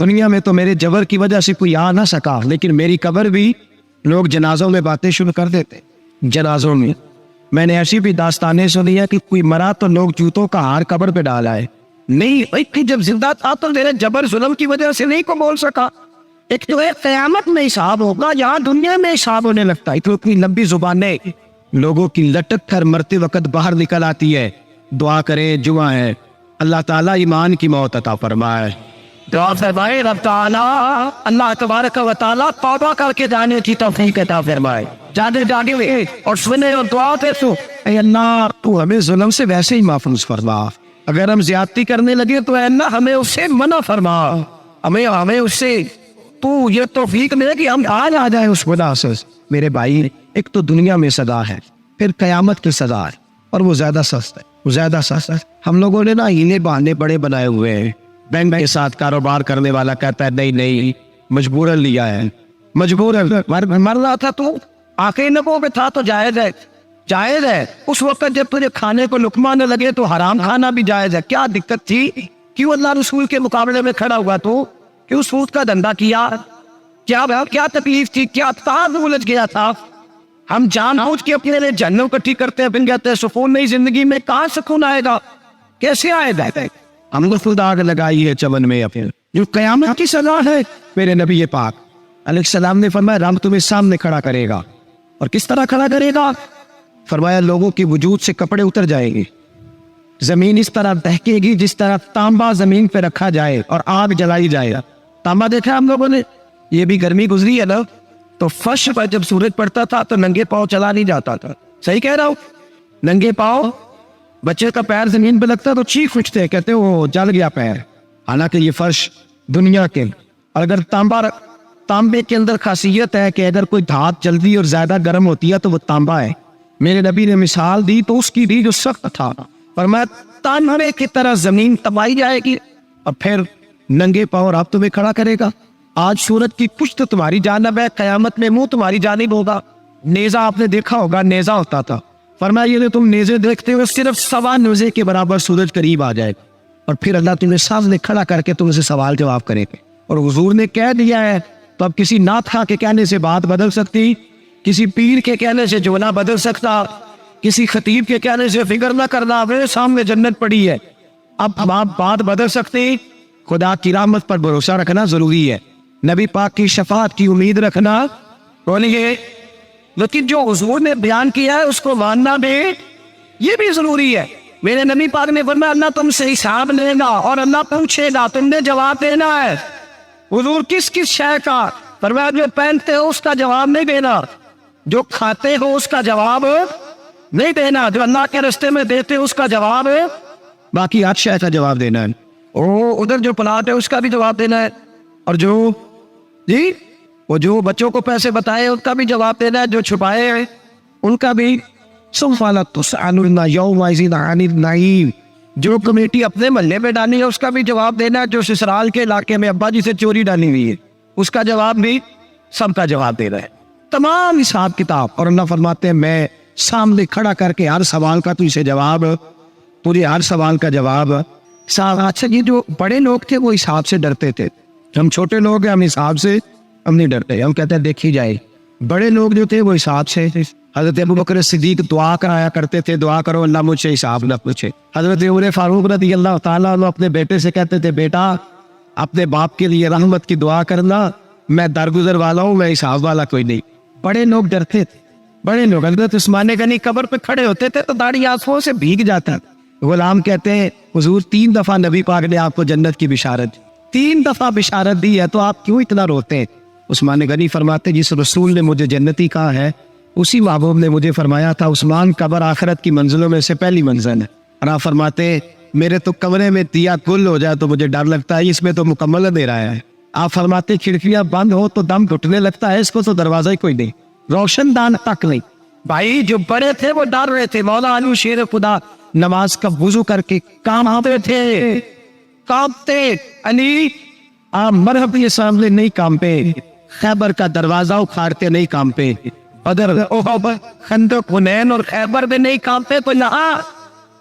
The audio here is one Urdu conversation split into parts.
دنیا میں تو میرے جبر کی وجہ سے کوئی آ نہ سکا، لیکن میری قبر بھی لوگ جنازوں میں باتیں شروع کر دیتے۔ جنازوں میں نے ایسی بھی داستانیں سنی ہے کہ کوئی مرا تو لوگ جوتوں کا ہار قبر پہ ڈالا ہے۔ نہیں بھائی، جب زندہ تھا تو میرے جبر ظلم کی وجہ سے نہیں کو بول سکا۔ ایک تو ہے قیامت میں حساب ہوگا، یہاں دنیا میں حساب ہونے لگتا ہے۔ تو اتنی لمبی زبانیں لوگوں کی لٹک کر مرتے وقت باہر نکل آتی ہے۔ دعا کریں، جمعہ ہے، اللہ تعالیٰ ایمان کی موت عطا فرمائے۔ دعا فرمائے رب تعالیٰ، اللہ تبارک و تعالیٰ توبہ کر کے جانے کی توفیق عطا فرمائے۔ جانے جانے میں اور سنے اور دعا پہ تو اے اللہ تو ہمیں ظلم سے ویسے ہی محفوظ فرما۔ اگر ہم زیادتی کرنے لگے تو اے اللہ ہمیں اس سے منع فرما، ہمیں اس سے تو یہ توفیق ملے کہ ہم آج آ جائیں اس خدا سے۔ میرے بھائی، ایک تو دنیا میں سزا ہے، پھر قیامت کی سزا ہے، اور وہ زیادہ سخت ہے، وہ زیادہ سخت ہے۔ ہم لوگوں نے نا ہیلے بہانے بڑے بنائے ہوئے ہیں۔ بینک کے ساتھ کاروبار کرنے والا کہتا ہے نہیں مجبوراً لیا ہے، مجبوراً مر رہا تھا تو آخری نبوں پہ تھا تو جائز ہے، جائز ہے۔ اس وقت جب تجھے کھانے کو لقمہ نہ لگے تو حرام کھانا بھی جائز ہے۔ کیا دقت تھی؟ کیوں اللہ رسول کے مقابلے میں کھڑا ہوا تو؟ کیوں سود کا دھندا کیا؟ کیا تکلیف تھی؟ کیا تاز الجھ گیا تھا؟ ہم جان بوجھ کے اپنے لیے جہنم کٹھی کرتے ہیں، پھر کہتے ہیں سکون نہیں زندگی میں۔ کہاں سکون آئے گا؟ کیسے آئے گا؟ ہم کو خود آگ لگائی ہے چمن میں، اپنے جو قیامت کی سزا ہے۔ میرے نبی پاک علیہ السلام نے فرمایا رب تمہیں سامنے کھڑا کرے گا، اور کس طرح کھڑا کرے گا؟ فرمایا لوگوں کی وجود سے کپڑے اتر جائیں گے، زمین اس طرح دہکے گی جس طرح تانبا زمین پہ رکھا جائے اور آگ جلائی جائے۔ تانبا دیکھا ہم لوگوں نے، یہ بھی گرمی گزری ہے نا، تو فرش پر جب سورج پڑتا تھا تو ننگے پاؤں چلا نہیں جاتا تھا۔ صحیح کہہ رہا ہوں؟ ننگے پاؤں، بچے کا پیر زمین پہ لگتا تو چیخ اٹھتے، کہتے وہ جل گیا پیر۔ حالانکہ یہ فرش دنیا کے، اور اگر تانبے کے اندر خاصیت ہے کہ اگر کوئی دھات جلدی اور زیادہ گرم ہوتی ہے تو وہ تانبا ہے۔ میرے نبی نے مثال دی تو اس کی دی جو سخت تھا، فرمایا تانبے کی طرح زمین تبائی جائے گی، اور پھر ننگے پاؤں رب تمہیں کھڑا کرے گا۔ آج سورج کی پشت تمہاری جانب ہے، قیامت میں منہ تمہاری جانب ہوگا۔ نیزہ آپ نے دیکھا ہوگا، نیزہ ہوتا تھا، فرمایا یہ تم نیزے دیکھتے ہو صرف سوا نیزے کے برابر سورج قریب آ جائے گا، اور پھر اللہ تمہیں سامنے کھڑا کر کے تم سے سوال جواب کرے گا۔ اور حضور نے کہہ دیا ہے تو اب کسی نعت خواہ کے کہنے سے بات بدل سکتی، کسی پیر کے کہنے سے جو نہ بدل سکتا، کسی خطیب کے کہنے سے فکر نہ کرنا، میرے سامنے جنت پڑی ہے، اب آپ بات بدل سکتے۔ خدا کی رحمت پر بھروسہ رکھنا ضروری ہے، نبی پاک کی شفاعت کی امید رکھنا، بولیے، لیکن جو حضور نے بیان کیا ہے اس کو ماننا بھی یہ بھی ضروری ہے۔ میرے نبی پاک نے فرمایا اللہ تم سے حساب لے گا اور اللہ پوچھے گا، تم نے جواب دینا ہے۔ حضور کس کس شے کا؟ فرمایا جو پہنتے ہو اس کا جواب نہیں دینا، جو کھاتے ہو اس کا جواب نہیں دینا، جو اللہ کے راستے میں دیتے ہو اس کا جواب، باقی ہر شے کا جواب دینا ہے۔ ادھر جو پلاٹ ہے اس کا بھی جواب دینا ہے، اور جو بچوں کو پیسے بتائے ان کا بھی جواب دینا ہے، جو چھپائے ہیں ان کا بھی۔ جو کمیٹی اپنے محلے میں ڈالی ہے اس کا بھی جواب دینا ہے، جو سسرال کے علاقے میں ابا جی سے چوری ڈالی ہوئی ہے اس کا جواب بھی، سب کا جواب دے رہا ہے، تمام حساب کتاب۔ اور اللہ فرماتے ہیں میں سامنے کھڑا کر کے ہر سوال کا تجھے جواب، تجھے ہر سوال کا جواب۔ اچھا، یہ جو بڑے لوگ تھے وہ حساب سے ڈرتے تھے، ہم چھوٹے لوگ ہیں، ہم حساب سے ہم نہیں ڈرتے، ہم کہتے ہیں دیکھی جائے۔ بڑے لوگ جو تھے وہ حساب سے، حضرت ابوبکر صدیق دعا کرایا کرتے تھے، دعا کرو اللہ مجھ سے حساب نہ پوچھے۔ حضرت عمر فاروق رضی اللہ تعالیٰ عنہ اپنے بیٹے سے کہتے تھے بیٹا اپنے باپ کے لیے رحمت کی دعا کرنا، میں درگزر والا ہوں، میں حساب والا کوئی نہیں۔ بڑے لوگ ڈرتے تھے، بڑے لوگ۔ حضرت عثمان غنی قبر پہ کھڑے ہوتے تھے تو داڑھی آنسوؤں سے بھیگ جاتا۔ غلام کہتے ہیں حضور 3 دفعہ نبی پاک نے آپ کو جنت کی بشارت، 3 دفعہ بشارت دی ہے تو آپ کیوں اتنا روتے ہیں؟ عثمان غنی فرماتے جس رسول نے مجھے جنتی کہا ہے اسی محبوب نے مجھے فرمایا تھا عثمان قبر آخرت کی منزلوں میں سے پہلی منزل ہے۔ اور آپ فرماتے میرے تو کمرے میں دیا گل ہو جائے تو مجھے ڈر لگتا ہے، اس میں تو مکمل دے رہا ہے۔ آپ فرماتے کھڑکیاں بند ہو تو دم گھٹنے لگتا ہے، اس کو تو دروازہ ہی کوئی نہیں، روشن دان تک نہیں۔ بھائی جو بڑے تھے وہ ڈر رہے تھے۔ مولا علی شیر خدا نماز کا وضو کر کے کانپتے تھے، کانپتے۔ علی آپ مرحب کے سامنے نہیں کانپے، خیبر کا دروازہ اکھاڑتے نہیں کانپے، بدر خندق حنین اور خیبر میں نہیں کانپے تو یہاں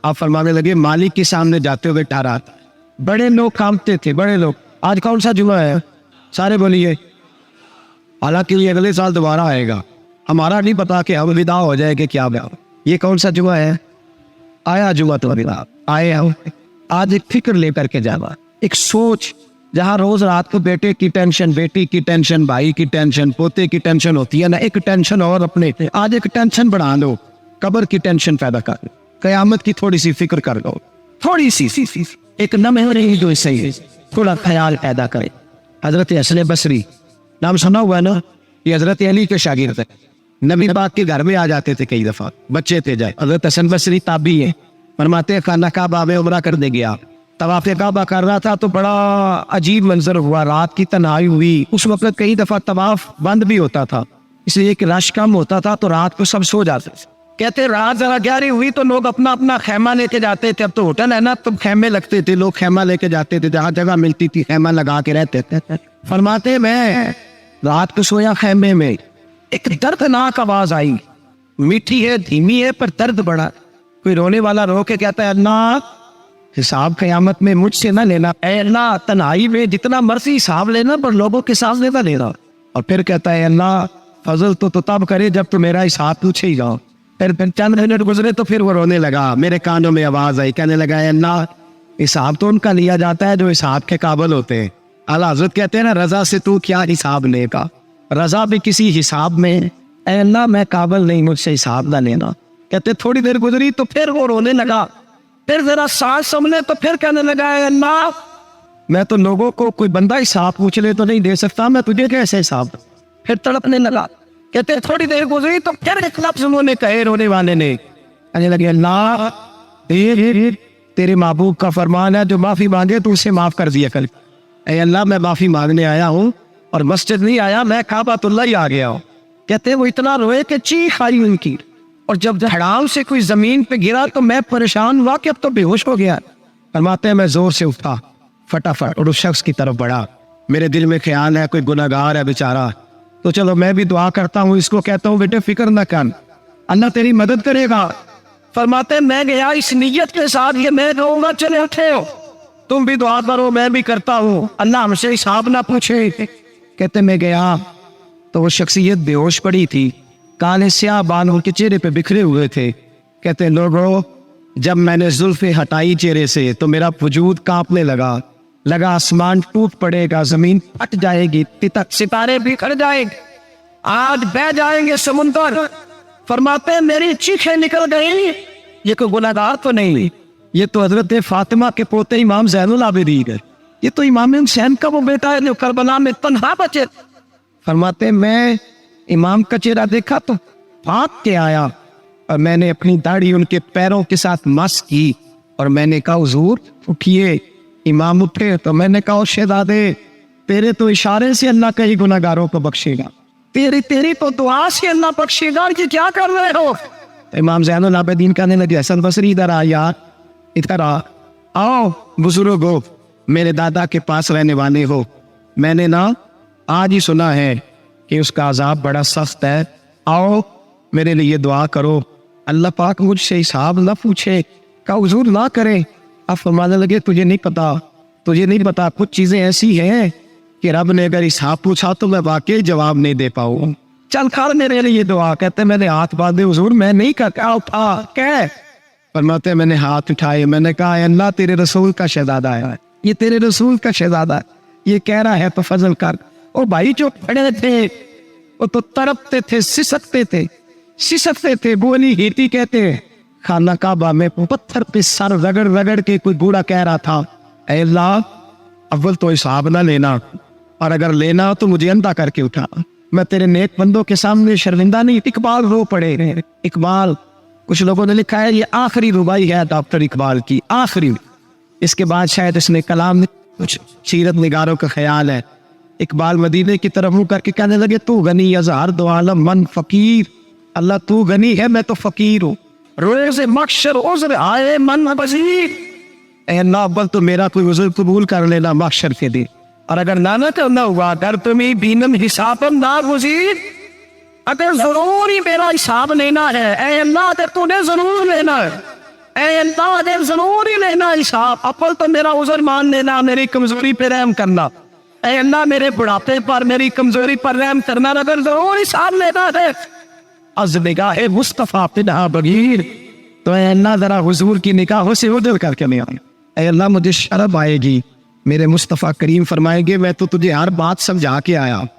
آپ فرمانے لگے مالک کے سامنے جاتے ہوئے ٹھہرا۔ بڑے لوگ کانپتے تھے، بڑے لوگ۔ آج کون سا جمعہ ہے؟ سارے بولیے. حالانکہ یہ اگلے سال دوبارہ آئے گا, ہمارا نہیں پتا کہ اب ودا ہو جائے کہ کیا بیا. یہ کون سا جمعہ ہے؟ آیا جمعہ تو ودا آئے ہم. آج ایک فکر لے کر کے جانا, ایک سوچ. جہاں روز رات کو بیٹے کی ٹینشن, بیٹی کی ٹینشن, بھائی کی ٹینشن, پوتے کی ٹینشن ہوتی ہے نا, ایک ٹینشن اور اپنے. آج ایک ٹینشن بڑھا لو, قبر کی ٹینشن پیدا کر لو, قیامت کی تھوڑی سی فکر کر لو, تھوڑی سی ایک نمحہ رہی جو اس سے تھوڑا خیال پیدا کرے. حضرت حسن بصری نام سنا ہوا ہے نا, یہ حضرت علی کے شاگرد ہے. نبی پاک کے گھر میں آ جاتے تھے کئی دفعہ, بچے تھے جائے. حضرت حسن بصری تابعی ہے, فرماتے ہیں خانہ کعبہ میں عمرہ کرنے گیا, طواف کعبہ کر رہا تھا تو بڑا عجیب منظر ہوا, رات کی تنہائی ہوئی. اس وقت کئی دفعہ طواف بند بھی ہوتا تھا, اس لیے کہ رش کم ہوتا تھا تو رات کو سب سو جاتے تھے. کہتے رات ذرا گہری ہوئی تو لوگ اپنا اپنا خیمہ لے کے جاتے تھے. اب تو ہوٹل ہے نا, تو خیمے لگتے تھے, لوگ خیمہ لے کے جاتے تھے, جہاں جگہ ملتی تھی خیمہ لگا کے رہتے تھے. فرماتے میں رات کو سویا خیمے میں, ایک دردناک آواز آئی, میٹھی ہے, دھیمی ہے, پر درد بڑا. کوئی رونے والا رو کے کہتا ہے اللہ حساب قیامت میں مجھ سے نہ لینا, اے اللہ تنہائی میں جتنا مرضی حساب لینا پر لوگوں کے سامنے نہ لینا. اور پھر کہتا ہے اللہ فضل تو تب کرے جب تو میرا حساب پوچھے ہی جاؤ. پھر چند منٹ گزرے تو پھر وہ رونے لگا. میرے کانوں میں آواز آئی, کہنے لگا اے اللہ حساب تو ان کا لیا جاتا ہے جو حساب کے قابل ہوتے ہیں. اللہ حضرت کہتے ہیں نا رضا سے تو کیا حساب لے گا, رضا بھی کسی حساب میں. اے اللہ میں قابل نہیں, مجھ سے حساب نہ لینا. کہتے تھوڑی دیر گزری تو پھر وہ رونے لگا, پھر ذرا سانس سنبھلے تو پھر کہنے لگا اے اللہ میں تو لوگوں کو کوئی بندہ حساب پوچھ لے تو نہیں دے سکتا, میں تجھے کیسے حساب. پھر تڑپنے لگا. کہتے تھوڑی دیر گزری تو پھر ایک لفظ انہوں نے کہے رونے والے نے, کہنے لگے اللہ تیرے محبوب کا فرمان ہے جو معافی مانگے تو اسے معاف کر دیا کر. اے اللہ میں معافی مانگنے آیا ہوں اور مسجد نہیں آیا, میں کعبۃ اللہ ہی آ گیا ہوں. کہتے وہ اتنا روئے کہ چیخ آئی ان کی, اور جب دھڑام سے کوئی زمین پہ گرا تو میں پریشان ہوا کہ اب تو بے ہوش ہو گیا. فرماتے ہیں میں زور سے اٹھا فٹافٹ اور اس شخص کی طرف بڑھا. میرے دل میں خیال ہے کوئی گناہگار ہے بیچارہ, تو چلو میں بھی دعا کرتا ہوں, اس کو کہتا ہوں بیٹے فکر نہ کر, اللہ تیری مدد کرے گا. فرماتے میں گیا اس نیت کے ساتھ کہ میں کہوں گا چلے اٹھے ہو, تم بھی دعا کرو, میں بھی کرتا ہوں, اللہ ہم سے حساب نہ پوچھے. کہتے میں گیا تو وہ شخصیت بے ہوش پڑی تھی, کالے سیاہ بال ان کے چہرے پہ بکھرے ہوئے تھے. کہتے لوگوں جب میں نے زلفیں ہٹائی چہرے سے تو میرا وجود کانپنے لگا آسمان ٹوٹ پڑے گا, زمین پھٹ جائے گی, ستارے بکھر جائیں گے, آج بہ جائیں گے سمندر. فرماتے ہیں میری چیخیں نکل گئی. یہ کوئی گناہگار تو نہیں, یہ تو حضرت فاطمہ کے پوتے امام زین العابدین ہے, یہ تو امام حسین کا وہ بیٹا ہے جو کربلا میں تنہا بچے. فرماتے میں امام کا چہرہ دیکھا تو بھاگ کے آیا, اور میں نے اپنی داڑھی ان کے پیروں کے ساتھ مس کی, اور میں نے کہا حضور اٹھیے. امام اٹھے تو میں نے کہا شہزادے تیرے تو اشارے سے اللہ کئی گناہگاروں کو بخشے گا, تیری تو دعا سے اللہ بخشے گا, یہ کیا کر رہے ہو. امام زین العابدین کہنے لگے حسن بصری ادھر آ یار, ادھر آؤ بزرگو, میرے دادا کے پاس رہنے والے ہو, میں نے نا آج ہی سنا ہے کہ اس کا عذاب بڑا سخت ہے, آؤ میرے لیے دعا کرو, اللہ پاک مجھ سے حساب نہ پوچھے. کہا حضور نہ کرے. اب فرمانے لگے تجھے نہیں پتا کچھ چیزیں ایسی ہیں کہ رب نے اگر حساب پوچھا تو میں واقعی جواب نہیں دے پاؤں, چل کر میرے لیے دعا. کہتے میں نے ہاتھ باندھے حضور میں نہیں کہا اٹھا کہہ. فرماتے میں نے ہاتھ اٹھائے, میں نے کہا اے اللہ تیرے رسول کا شہزادہ ہے, یہ تیرے رسول کا شہزادہ ہے, یہ کہہ رہا ہے تو فضل کر. اور بھائی جو کھڑے تھے وہ تو تڑپتے تھے, سسکتے تھے, بولی ہیتی کہتے ہیں. خانہ کعبہ میں پتھر پہ سر رگڑ رگڑ کے کوئی بوڑھا کہہ رہا تھا اے اللہ اول تو حساب نہ لینا, اور اگر لینا تو مجھے اندھا کر کے اٹھا, میں تیرے نیک بندوں کے سامنے شرمندہ نہیں. اقبال رو پڑے. اقبال کچھ لوگوں نے لکھا ہے یہ آخری ربائی ہے ڈاکٹر اقبال کی, آخری. اس کے بعد شاید اس نے کلام کچھ سیرت نگاروں کا خیال ہے. اقبال مدینے کی طرف منہ کر کے کہنے لگے تو غنی ازہر دو عالم من فقیر, اللہ تو غنی ہے میں تو فقیر ہوں, روز محشر عذر آئے من بصیر. اے اللہ اول تو میرا کوئی عذر قبول کر لینا محشر کے دن, اور اگر نہ کرنا ہوا اگر تمہیں بینم حساب نہ گزیر, اگر ضروری میرا حساب لینا ہے اے اللہ تو نے ضرور لینا ہے, اے اللہ نے ضرور ہی لینا حساب، اپل تو میرا عذر مان لینا، میری کمزوری پہ رحم کرنا، اے اللہ میرے بڑھاپے پر میری کمزوری پر رحم کرنا، اگر ضرور حساب لینا ہے از نگاہ مصطفیٰ پنہا بغیر تو اے اللہ ذرا حضور کی نگاہوں سے ادھر کر کے نہیں آئے، اے اللہ مجھے شرم آئے گی، میرے مصطفیٰ کریم فرمائیں گے میں تو تجھے ہر بات سمجھا کے آیا